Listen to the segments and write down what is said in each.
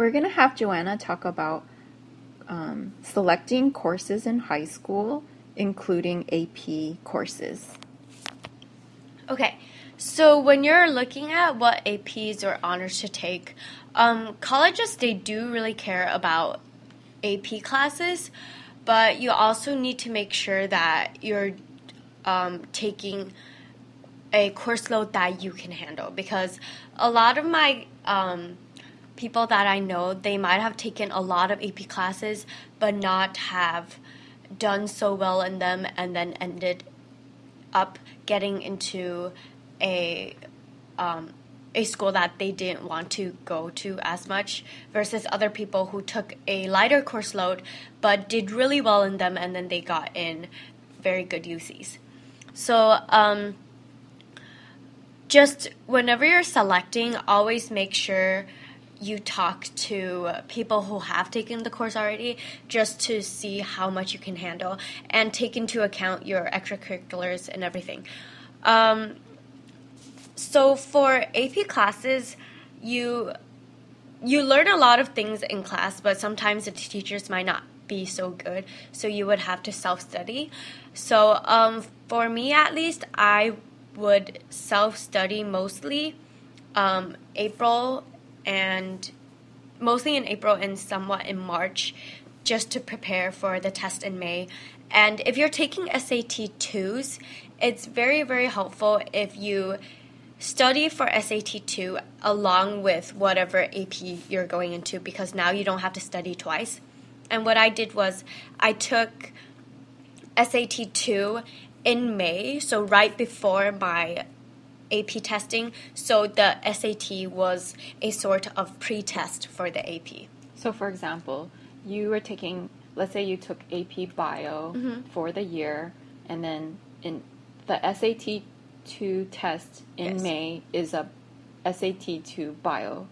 we're going to have Joanna talk about selecting courses in high school, including AP courses. Okay, so when you're looking at what APs or honors to take, colleges, they do really care about AP classes, but you also need to make sure that you're taking a course load that you can handle, because a lot of my people that I know, they might have taken a lot of AP classes but not have done so well in them and then ended up getting into a school that they didn't want to go to as much, versus other people who took a lighter course load but did really well in them and then they got in very good UCs. So just whenever you're selecting, always make sure you talk to people who have taken the course already, just to see how much you can handle and take into account your extracurriculars and everything. So for AP classes, you learn a lot of things in class, but sometimes the teachers might not be so good, so you would have to self-study. So for me at least, I would self-study mostly in April and somewhat in March, just to prepare for the test in May. And if you're taking SAT 2s, it's very, very helpful if you study for SAT 2 along with whatever AP you're going into, because now you don't have to study twice. And what I did was I took SAT 2 in May, so right before my AP testing, so the SAT was a sort of pre-test for the AP. So for example, you were taking, let's say you took AP Bio for the year, and then in the SAT 2 test in May is a SAT 2 Bio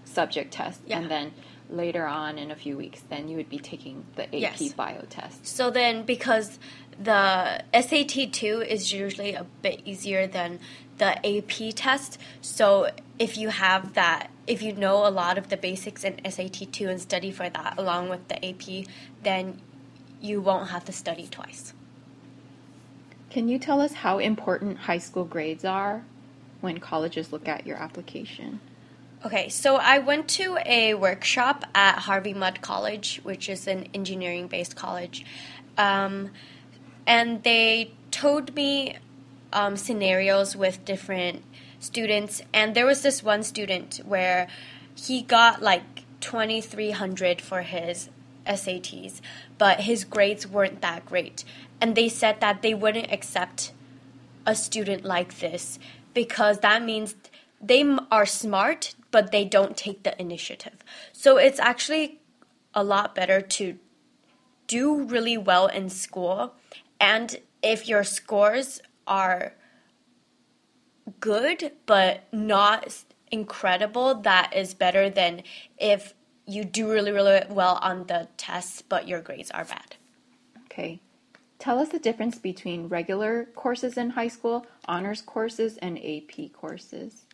subject test, and then later on in a few weeks, then you would be taking the AP Bio test. So then, because the SAT 2 is usually a bit easier than the AP test, so if you have that, if you know a lot of the basics in SAT 2 and study for that along with the AP, then you won't have to study twice. Can you tell us how important high school grades are when colleges look at your application? Okay, so I went to a workshop at Harvey Mudd College, which is an engineering-based college, and they told me scenarios with different students, and there was this one student where he got like 2,300 for his SATs, but his grades weren't that great, and they said that they wouldn't accept a student like this because that means they are smart, but they don't take the initiative. So it's actually a lot better to do really well in school, and if your scores are good but not incredible, that is better than if you do really, really well on the tests but your grades are bad. Okay. Tell us the difference between regular courses in high school, honors courses, and AP courses.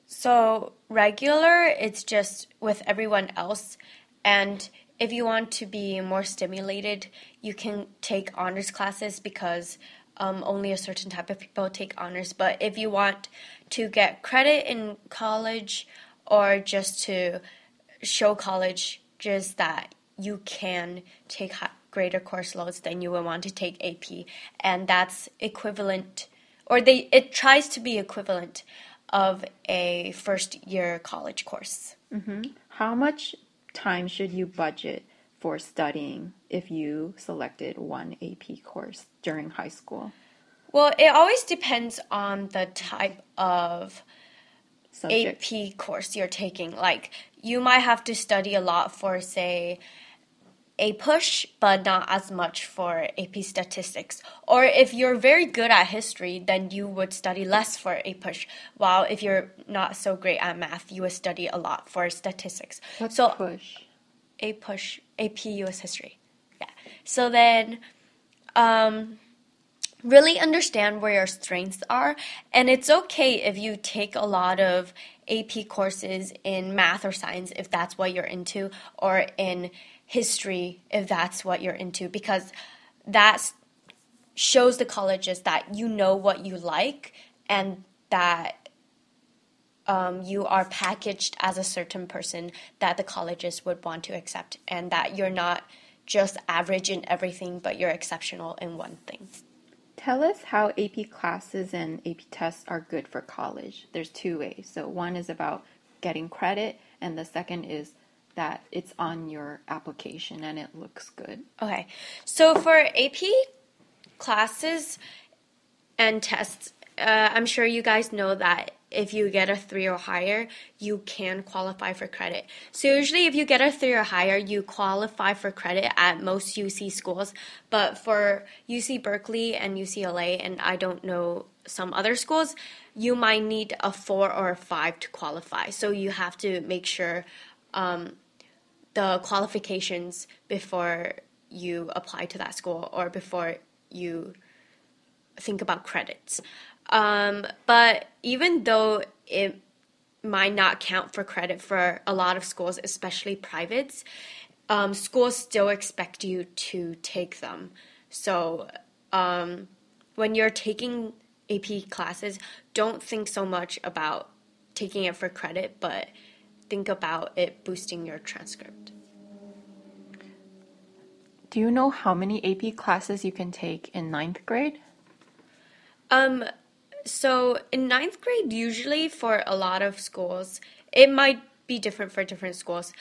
So regular, it's just with everyone else, and if you want to be more stimulated, you can take honors classes because only a certain type of people take honors. But if you want to get credit in college or just to show college just that you can take greater course loads, then you will want to take AP, and that's equivalent, or it tries to be equivalent of a first-year college course. How much time should you budget for studying if you selected one AP course during high school? Well, it always depends on the type of Subject. AP course you're taking. Like, you might have to study a lot for, say, a push, but not as much for AP statistics. Or if you're very good at history, then you would study less for a push. While if you're not so great at math, you would study a lot for statistics. What's push? A push, AP US history. Yeah. So then, really understand where your strengths are. And it's okay if you take a lot of AP courses in math or science if that's what you're into, or in history if that's what you're into, because that shows the colleges that you know what you like, and that you are packaged as a certain person that the colleges would want to accept, and that you're not just average in everything, but you're exceptional in one thing. Tell us how AP classes and AP tests are good for college. There's two ways. So one is about getting credit, and the second is that it's on your application and it looks good. Okay, so for AP classes and tests, I'm sure you guys know that if you get a 3 or higher, you can qualify for credit. So usually if you get a 3 or higher, you qualify for credit at most UC schools. But for UC Berkeley and UCLA, and I don't know some other schools, you might need a 4 or a 5 to qualify. So you have to make sure the qualifications before you apply to that school, or before you think about credits. But even though it might not count for credit for a lot of schools, especially privates, schools still expect you to take them. So when you're taking AP classes, don't think so much about taking it for credit, but think about it boosting your transcript. Do you know how many AP classes you can take in 9th grade? So in 9th grade, usually for a lot of schools, it might be different for different schools,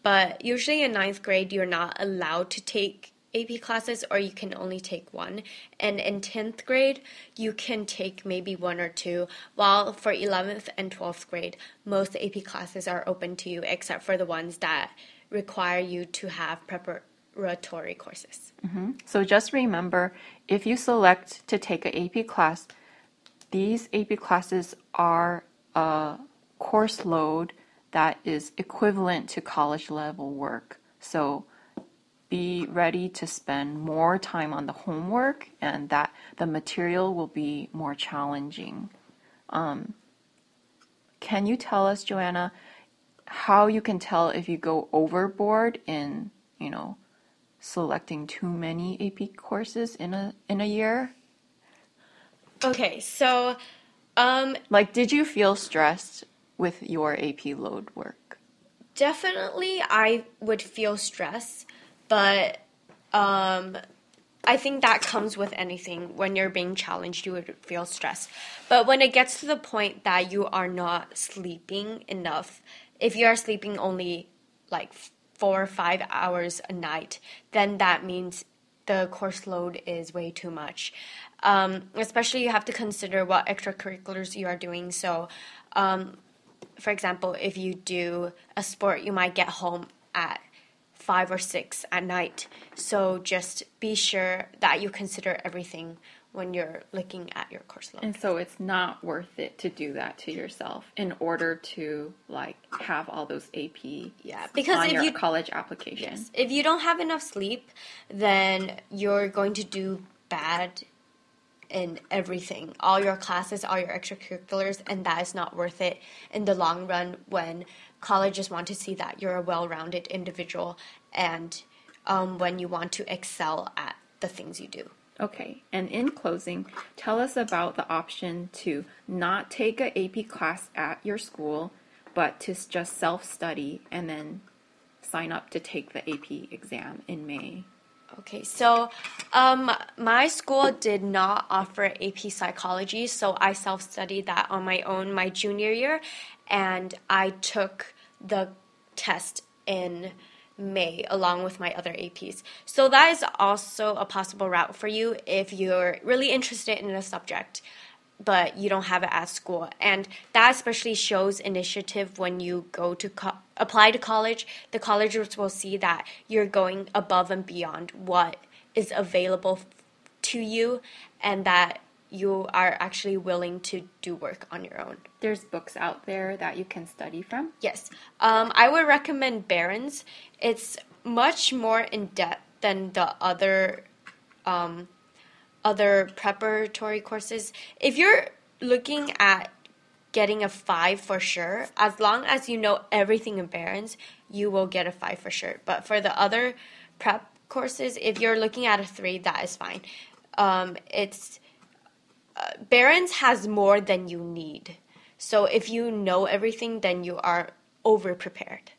but usually in 9th grade, you're not allowed to take AP classes, or you can only take one. And in 10th grade, you can take maybe 1 or 2, while for 11th and 12th grade, most AP classes are open to you, except for the ones that require you to have preparatory courses. Mm-hmm. So just remember, if you select to take an AP class, these AP classes are a course load that is equivalent to college level work. So be ready to spend more time on the homework, and that the material will be more challenging. Can you tell us, Joanna, how you can tell if you go overboard in, selecting too many AP courses in a year? Okay, so did you feel stressed with your AP load work? Definitely I would feel stress, but I think that comes with anything. When you're being challenged, you would feel stress. But when it gets to the point that you are not sleeping enough, if you are sleeping only like 4 or 5 hours a night, then that means the course load is way too much. Especially you have to consider what extracurriculars you are doing. So, for example, if you do a sport, you might get home at 5 or 6 at night. So just be sure that you consider everything when you're looking at your course load. And so it's not worth it to do that to yourself in order to have all those AP because on if your you, college application. Yes, if you don't have enough sleep, then you're going to do bad in everything, all your classes, all your extracurriculars, and that is not worth it in the long run when colleges want to see that you're a well-rounded individual, and when you want to excel at the things you do. Okay, and in closing, tell us about the option to not take an AP class at your school, but to just self-study and then sign up to take the AP exam in May. Okay, so my school did not offer AP psychology, so I self-studied that on my own my junior year, and I took the test in May along with my other APs. So that is also a possible route for you if you're really interested in a subject, but you don't have it at school. And that especially shows initiative when you go to apply to college. The colleges will see that you're going above and beyond what is available to you, and that you are actually willing to do work on your own. There's books out there that you can study from? Yes. I would recommend Barron's. It's much more in-depth than the other other preparatory courses, if you're looking at getting a 5 for sure, as long as you know everything in Barron's, you will get a 5 for sure. But for the other prep courses, if you're looking at a 3, that is fine. Barron's has more than you need. So if you know everything, then you are over prepared.